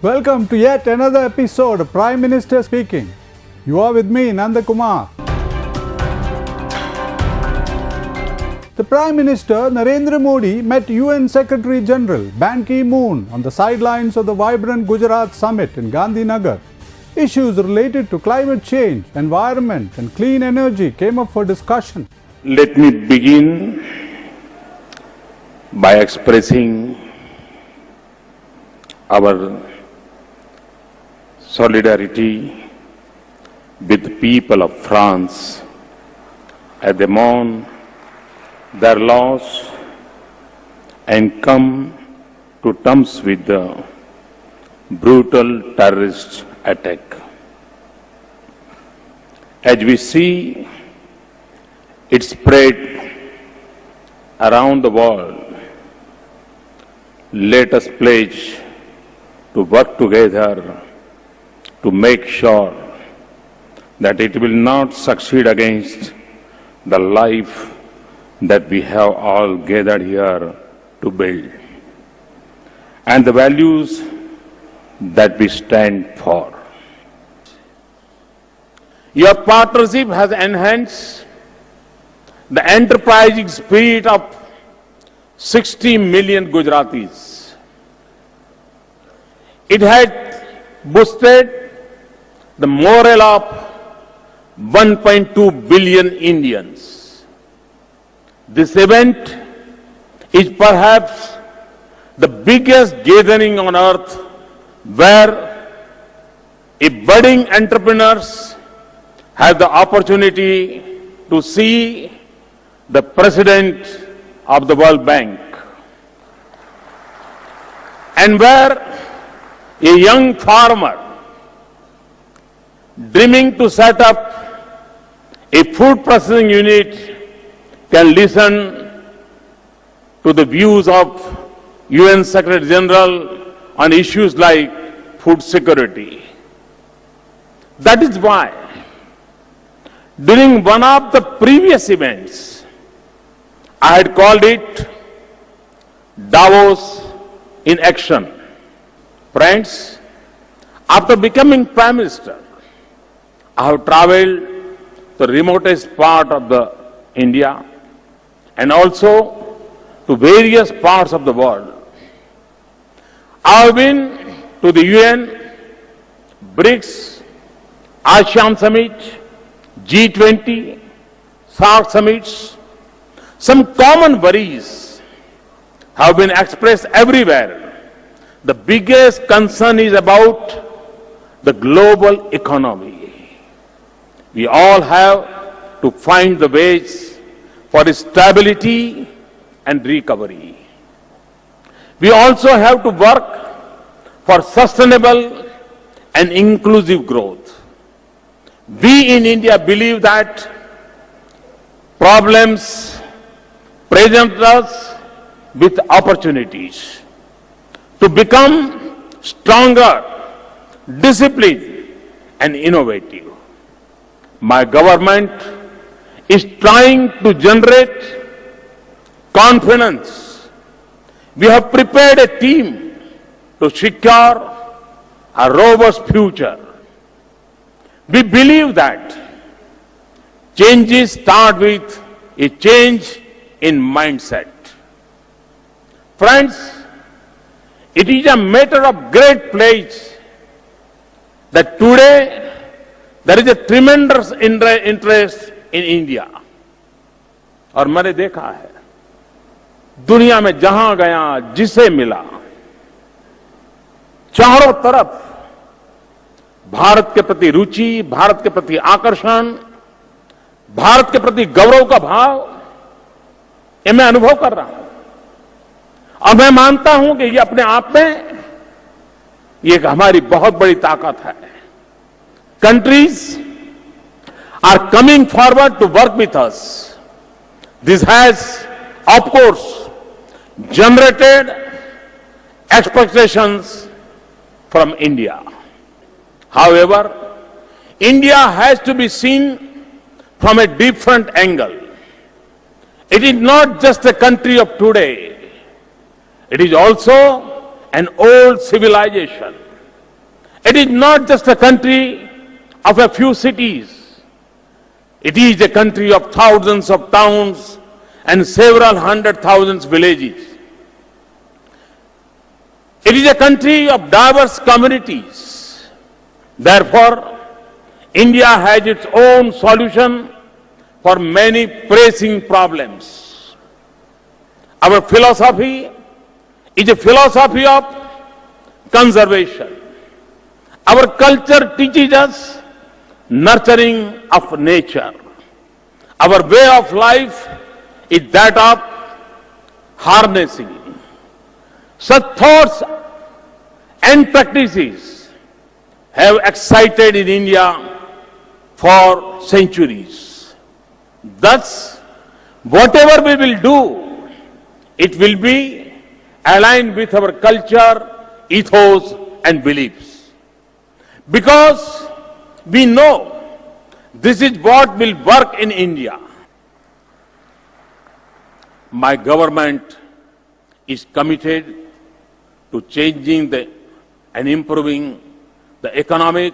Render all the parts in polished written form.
Welcome to yet another episode of Prime Minister Speaking. You are with me, Nanda Kumar. The Prime Minister Narendra Modi met UN Secretary General Ban Ki-moon on the sidelines of the vibrant Gujarat summit in Gandhinagar. Issues related to climate change, environment and clean energy came up for discussion. Let me begin by expressing our solidarity with the people of France as they mourn their loss and come to terms with the brutal terrorist attack. As we see it spread around the world, let us pledge to work together to make sure that it will not succeed against the life that we have all gathered here to build and the values that we stand for. Your partnership has enhanced the enterprising spirit of 60 million Gujaratis. It has boosted the morale of 1.2 billion Indians. This event is perhaps the biggest gathering on earth where budding entrepreneurs have the opportunity to see the President of the World Bank, and where a young farmer dreaming to set up a food processing unit can listen to the views of UN Secretary General on issues like food security. That is why, during one of the previous events, I had called it Davos in Action. Friends, after becoming Prime Minister, I have travelled to the remotest part of India and also to various parts of the world. I have been to the UN, BRICS, ASEAN Summit, G20, SAARC summits. Some common worries have been expressed everywhere. The biggest concern is about the global economy. We all have to find the ways for stability and recovery. We also have to work for sustainable and inclusive growth. We in India believe that problems present us with opportunities to become stronger, disciplined and innovative. My government is trying to generate confidence. We have prepared a team to secure a robust future. We believe that changes start with a change in mindset. Friends, it is a matter of great place that today there is a tremendous interest in India. और मैंने देखा है दुनिया में जहां गया जिसे मिला चारों तरफ भारत के प्रति रुचि, भारत के प्रति आकर्षण, भारत के प्रति गौरव का भाव ये मैं अनुभव कर रहा हूं और मैं मानता हूं कि ये अपने आप में ये एक हमारी बहुत बड़ी ताकत है. Countries are coming forward to work with us. This has, of course, generated expectations from India. However, India has to be seen from a different angle. It is not just a country of today. It is also an old civilization It is not just a country of a few cities. It is a country of thousands of towns and several hundred thousands villages. It is a country of diverse communities. Therefore, India has its own solution for many pressing problems. Our philosophy is a philosophy of conservation. Our culture teaches us nurturing of nature. Our way of life is that of harnessing. Such thoughts and practices have excited in India for centuries. Thus, whatever we will do, it will be aligned with our culture, ethos, and beliefs. Because we know this is what will work in India. My government is committed to changing and improving the economic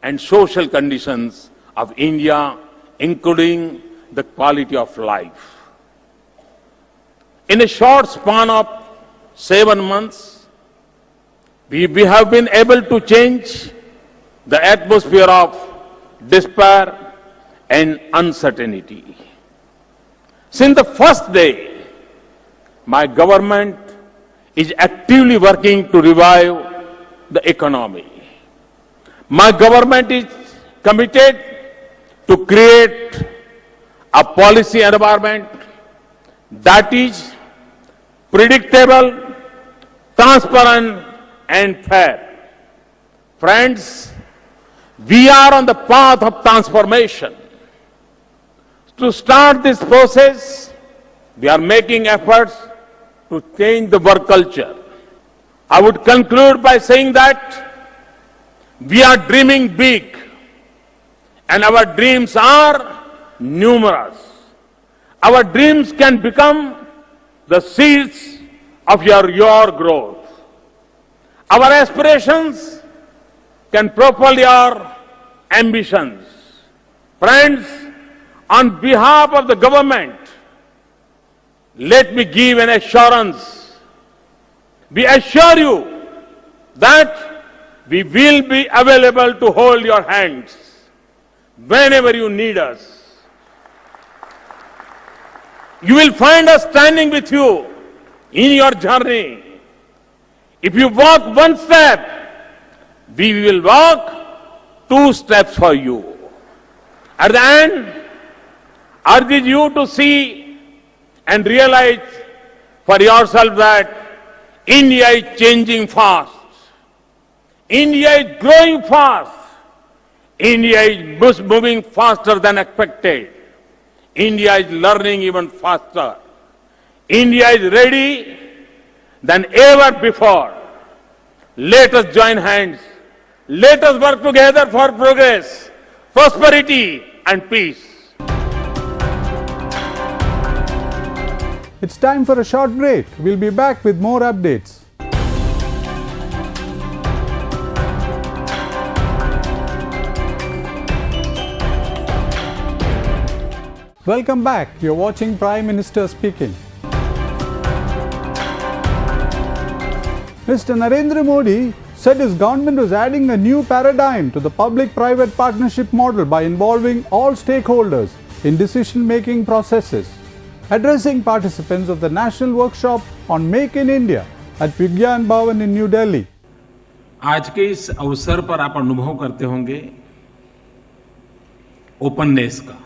and social conditions of India, including the quality of life. In a short span of 7 months, we have been able to change the atmosphere of despair and uncertainty. Since the first day, my government is actively working to revive the economy. My government is committed to create a policy environment that is predictable, transparent, and fair. Friends, we are on the path of transformation. To start this process, we are making efforts to change the work culture. I would conclude by saying that we are dreaming big, and our dreams are numerous. Our dreams can become the seeds of your growth. Our aspirations can propel your ambitions. Friends, on behalf of the government, let me give an assurance. We assure you that we will be available to hold your hands whenever you need us. You will find us standing with you in your journey. If you walk one step, we will walk 2 steps for you. At the end, I urge you to see and realize for yourself that India is changing fast. India is growing fast. India is moving faster than expected. India is learning even faster. India is ready than ever before. Let us join hands. Let us work together for progress, prosperity, and peace. It's time for a short break. We'll be back with more updates. Welcome back. You're watching Prime Minister Speaking. Mr. Narendra Modi said his government was adding a new paradigm to the public-private partnership model by involving all stakeholders in decision-making processes. Addressing participants of the National Workshop on Make in India at Vigyan Bhavan in New Delhi. आज के इस अवसर पर आप अनुभव करते होंगे openness का,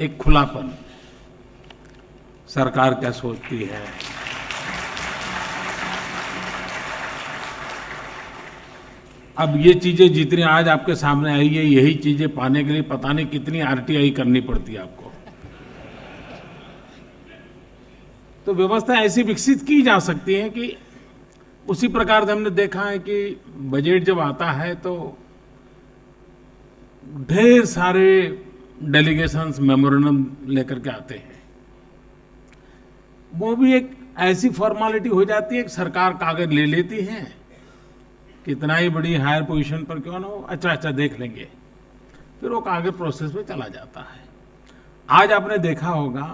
एक खुलापन, सरकार क्या सोचती है, अब ये चीजें जितनी आज आपके सामने आई है, यही चीजें पाने के लिए पता नहीं कितनी आरटीआई करनी पड़ती है आपको। तो व्यवस्था ऐसी विकसित की जा सकती है कि उसी प्रकार से हमने देखा है कि बजट जब आता है तो ढेर सारे डेलीगेशंस मेमोरेंडम लेकर के आते हैं। वो भी एक ऐसी फॉर्मेलिटी हो जाती है कि सरकार कागज ले लेती है कितना ही बड़ी हायर पोजीशन पर क्यों ना हो, अच्छा अच्छा देख लेंगे, फिर वो आगे प्रोसेस में चला जाता है। आज आपने देखा होगा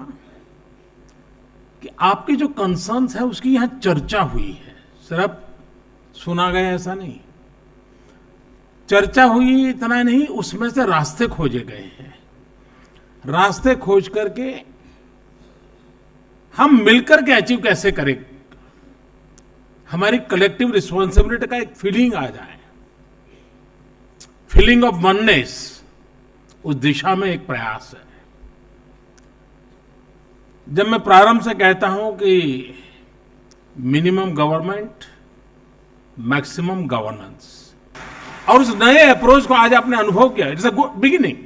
कि आपके जो कंसर्न्स है उसकी यहां चर्चा हुई है, सिर्फ सुना गया ऐसा नहीं, चर्चा हुई इतना नहीं, उसमें से रास्ते खोजे गए हैं। रास्ते खोज करके हम मिलकर के अचीव कैसे करें, हमारी कलेक्टिव रिस्पॉन्सिबिलिटी का एक फीलिंग आ जाए, फीलिंग ऑफ वननेस, उस दिशा में एक प्रयास है। जब मैं प्रारंभ से कहता हूं कि मिनिमम गवर्नमेंट मैक्सिमम गवर्नेंस, और उस नए अप्रोच को आज आपने अनुभव किया, इट्स अ गुड बिगिनिंग,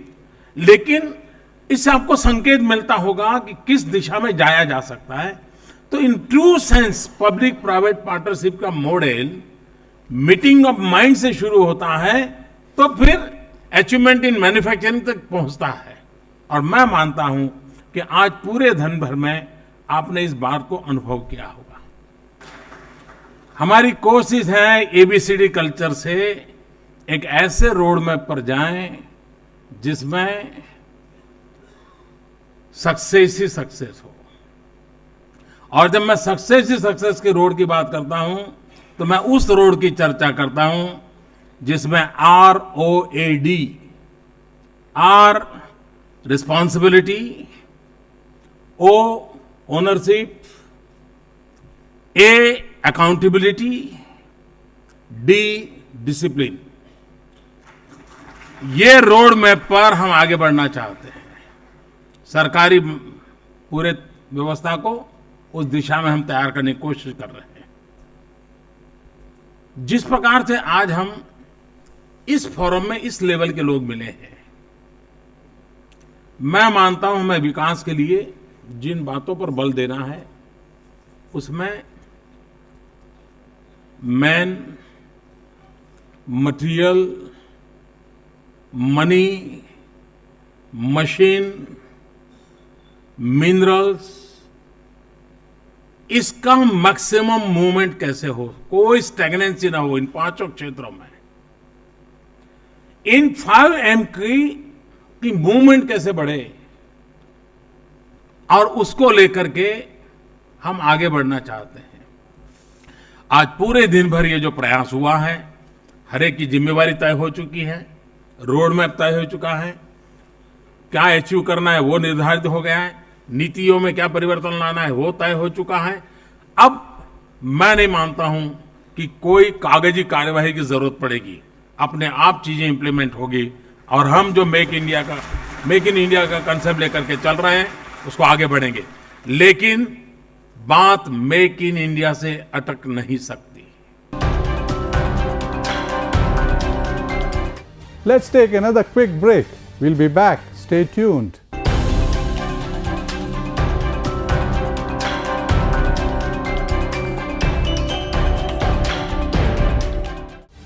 लेकिन इससे आपको संकेत मिलता होगा कि किस दिशा में जाया जा सकता है। तो in true sense public private partnership का मॉडल मीटिंग ऑफ माइंड से शुरू होता है, तो फिर अचीवमेंट इन मैन्युफैक्चरिंग तक पहुंचता है। और मैं मानता हूं कि आज पूरे धन भर में आपने इस बात को अनुभव किया होगा। हमारी कोशिश है एबीसीडी कल्चर से एक ऐसे रोड मैप पर जाएं जिसमें सक्सेस ही सक्सेस हो। और जब मैं सक्सेस ही सक्सेस के रोड की बात करता हूं तो मैं उस रोड की चर्चा करता हूं जिसमें ROAD, R responsibility, O ownership, A accountability, D discipline. ये रोड मैप पर हम आगे बढ़ना चाहते हैं। सरकारी पूरे व्यवस्था को उस दिशा में हम तैयार करने की कोशिश कर रहे हैं। जिस प्रकार से आज हम इस फोरम में इस लेवल के लोग मिले हैं, मैं मानता हूं हमें विकास के लिए जिन बातों पर बल देना है उसमें man, material, money, machine, minerals, इसका मैक्सिमम मूवमेंट कैसे हो, कोई स्टैग्नेंसी ना हो इन पांचों क्षेत्रों में। इन 5M की मूवमेंट कैसे बढ़े और उसको लेकर के हम आगे बढ़ना चाहते हैं। आज पूरे दिन भर ये जो प्रयास हुआ है, हर एक की जिम्मेवारी तय हो चुकी है, रोड मैप तय हो चुका है, क्या अचीव करना है वो निर्धारित हो गया है, नीतियों में क्या परिवर्तन लाना है वो तय हो चुका है। अब मैं नहीं मानता हूं कि कोई कागजी कार्यवाही की जरूरत पड़ेगी, अपने आप चीजें इंप्लीमेंट होगी और हम जो मेक इन इंडिया का कंसेप्ट लेकर के चल रहे हैं उसको आगे बढ़ेंगे। लेकिन बात मेक इन इंडिया से अटक नहीं सकती। Let's take another quick break. We'll be back. Stay tuned.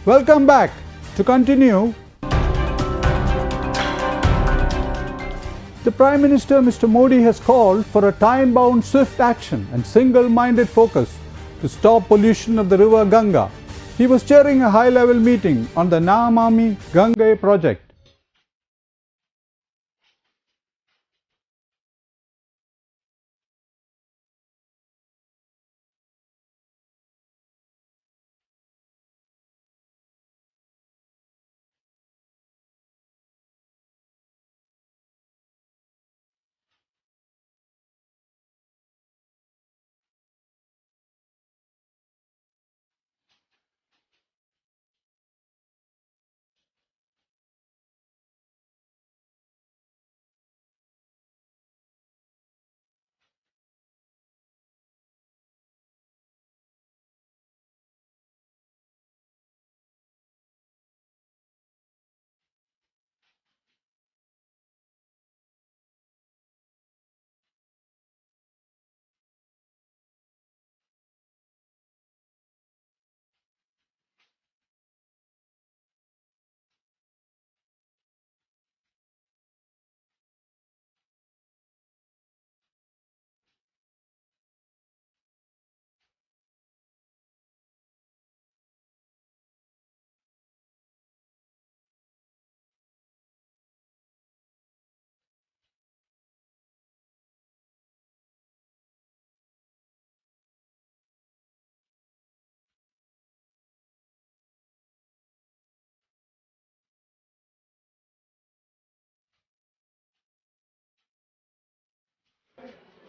Welcome back. To continue, the Prime Minister, Mr. Modi, has called for a time-bound swift action and single-minded focus to stop pollution of the river Ganga. He was chairing a high-level meeting on the Namami Gange project.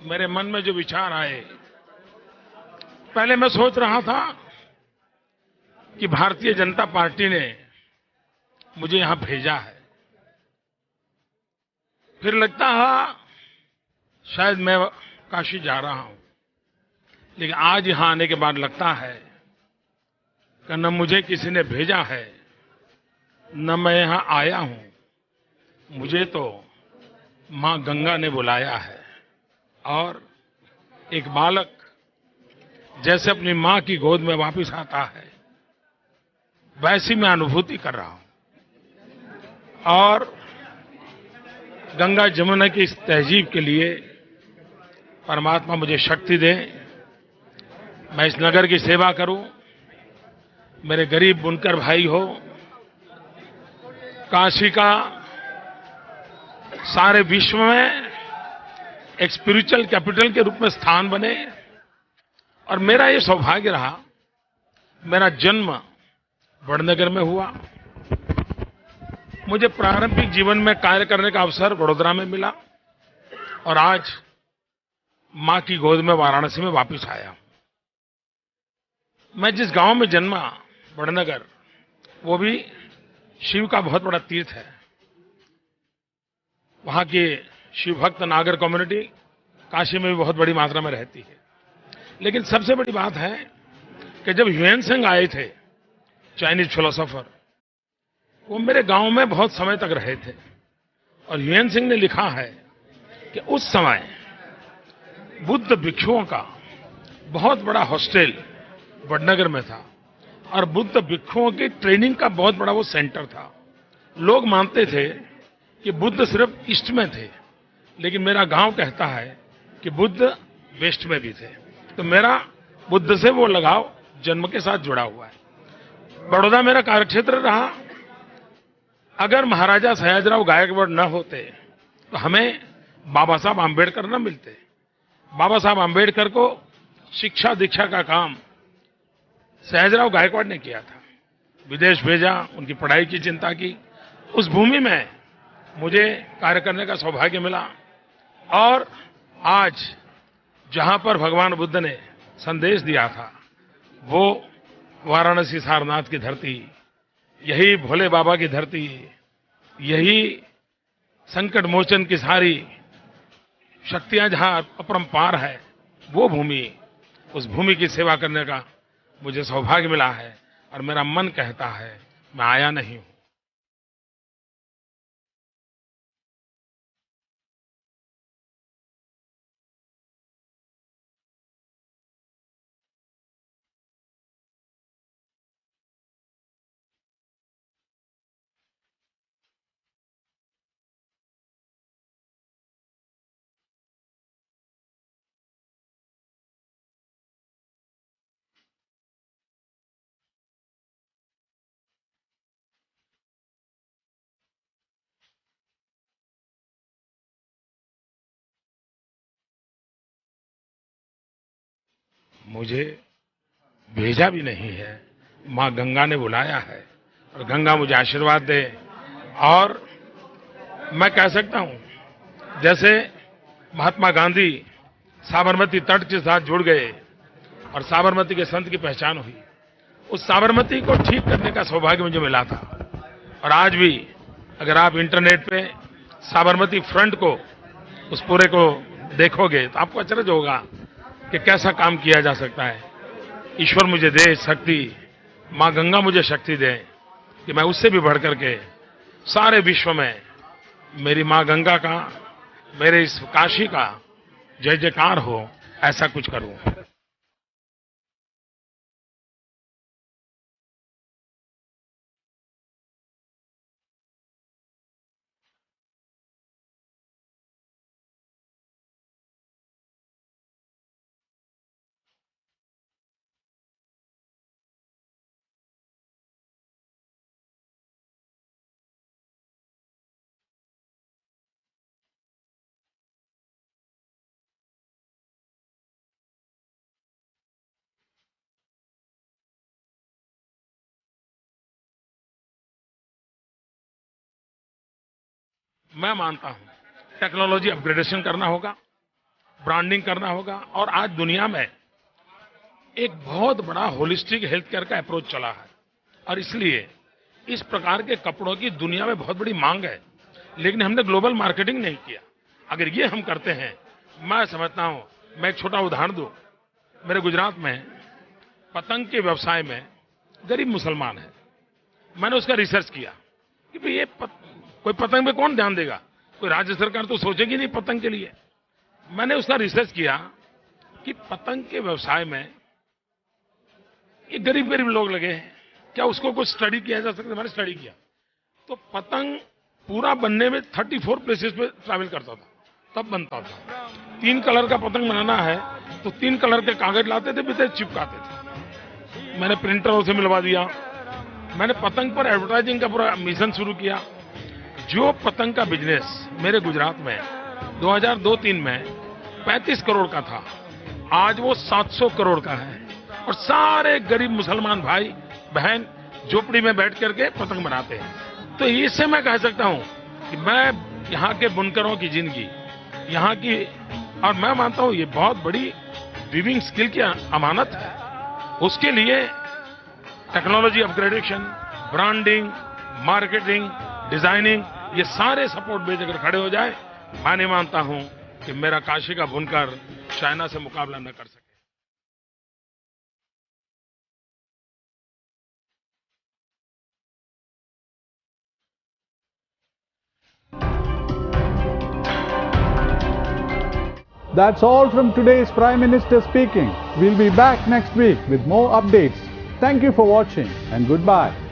मेरे मन में जो विचार आए, पहले मैं सोच रहा था कि भारतीय जनता पार्टी ने मुझे यहां भेजा है। फिर लगता है शायद मैं काशी जा रहा हूं, लेकिन आज यहां आने के बाद लगता है कि न मुझे किसी ने भेजा है, न मैं यहां आया हूं। मुझे तो मां गंगा ने बुलाया है। और एक बालक जैसे अपनी मां की गोद में वापस आता है, वैसी मैं अनुभूति कर रहा हूं। और गंगा जमुना की इस तहजीब के लिए परमात्मा मुझे शक्ति दे, मैं इस नगर की सेवा करूं। मेरे गरीब बुनकर भाई हो, काशी का सारे विश्व में एक स्पिरिचुअल कैपिटल के रूप में स्थान बने। और मेरा ये सौभाग्य रहा, मेरा जन्म वडनगर में हुआ। मुझे प्रारंभिक जीवन में कार्य करने का अवसर वडोदरा में मिला और आज मां की गोद में वाराणसी में वापस आया। मैं जिस गांव में जन्मा, वडनगर, वो भी शिव का बहुत बड़ा तीर्थ है। वहां की शिव भक्त नागर कम्युनिटी काशी में भी बहुत बड़ी मात्रा में रहती है। लेकिन सबसे बड़ी बात है कि जब ह्यूएन त्सांग आए थे, चाइनीज फिलोसोफर, वो मेरे गांव में बहुत समय तक रहे थे। और ह्यूएन त्सांग ने लिखा है कि उस समय बुद्ध भिक्षुओं का बहुत बड़ा हॉस्टल वडनगर में था और बुद्ध भिक्षुओं की ट्रेनिंग का बहुत बड़ा वो सेंटर था। लोग मानते थे कि बुद्ध सिर्फ ईस्ट में थे, लेकिन मेरा गांव कहता है कि बुद्ध वेस्ट में भी थे। तो मेरा बुद्ध से वो लगाव जन्म के साथ जुड़ा हुआ है। बड़ौदा मेरा कार्यक्षेत्र रहा। अगर महाराजा सयाजीराव गायकवाड़ न होते तो हमें बाबा साहब आम्बेडकर न मिलते। बाबा साहब आम्बेडकर को शिक्षा दीक्षा का काम सयाजीराव गायकवाड़ ने किया था। विदेश भेजा, उनकी पढ़ाई की चिंता की। उस भूमि में मुझे कार्य करने का सौभाग्य मिला। और आज जहां पर भगवान बुद्ध ने संदेश दिया था, वो वाराणसी सारनाथ की धरती, यही भोले बाबा की धरती, यही संकट मोचन की सारी शक्तियां जहां अपरंपार है, वो भूमि, उस भूमि की सेवा करने का मुझे सौभाग्य मिला है। और मेरा मन कहता है मैं आया नहीं हूं। मुझे भेजा भी नहीं है, मां गंगा ने बुलाया है और गंगा मुझे आशीर्वाद दे। और मैं कह सकता हूं, जैसे महात्मा गांधी साबरमती तट के साथ जुड़ गए और साबरमती के संत की पहचान हुई, उस साबरमती को ठीक करने का सौभाग्य मुझे मिला था। और आज भी अगर आप इंटरनेट पे साबरमती फ्रंट को, उस पूरे को देखोगे तो आपको अचरज होगा कि कैसा काम किया जा सकता है। ईश्वर मुझे दे शक्ति, मां गंगा मुझे शक्ति दे कि मैं उससे भी बढ़ करके सारे विश्व में मेरी मां गंगा का, मेरे इस काशी का जय जयकार हो, ऐसा कुछ करूं। मैं मानता हूं टेक्नोलॉजी अपग्रेडेशन करना होगा। ब्रांडिंग करना होगा। और आज दुनिया में एक बहुत बड़ा होलिस्टिक हेल्थ केयर का अप्रोच चला है और इसलिए इस प्रकार के कपड़ों की दुनिया में बहुत बड़ी मांग है, लेकिन हमने ग्लोबल मार्केटिंग नहीं किया। अगर ये हम करते हैं, मैं समझता हूं, मैं एक छोटा उदाहरण दूं। मेरे गुजरात में पतंग के व्यवसाय में गरीब मुसलमान है। मैंने उसका रिसर्च किया कि भाई ये कोई पतंग पे कौन ध्यान देगा, कोई राज्य सरकार तो सोचेगी नहीं पतंग के लिए। मैंने उसका रिसर्च किया कि पतंग के व्यवसाय में ये गरीब गरीब लोग लगे हैं, क्या उसको कुछ स्टडी किया जा सकता है? मैंने स्टडी किया तो पतंग पूरा बनने में 34 प्लेसेस पे ट्रैवल करता था, तब बनता था। 3 कलर का पतंग बनाना है तो 3 कलर के कागज लाते थे, फिर चिपकाते थे। मैंने प्रिंटरों से मिलवा दिया। मैंने पतंग पर एडवर्टाइजिंग का पूरा मिशन शुरू किया। जो पतंग का बिजनेस मेरे गुजरात में 2002-03 में 35 करोड़ का था, आज वो 700 करोड़ का है और सारे गरीब मुसलमान भाई बहन झोपड़ी में बैठ करके पतंग बनाते हैं। तो इससे मैं कह सकता हूं कि मैं यहाँ के बुनकरों की जिंदगी, यहाँ की, और मैं मानता हूं ये बहुत बड़ी वीविंग स्किल की अमानत है। उसके लिए technology upgradation, branding, marketing, designing, ये सारे सपोर्ट बेस अगर खड़े हो जाए, मैं नहीं मानता हूं कि मेरा काशी का बुनकर चाइना से मुकाबला न कर सके। That's all from today's Prime Minister speaking. We'll be back next week with more updates. Thank you for watching and goodbye.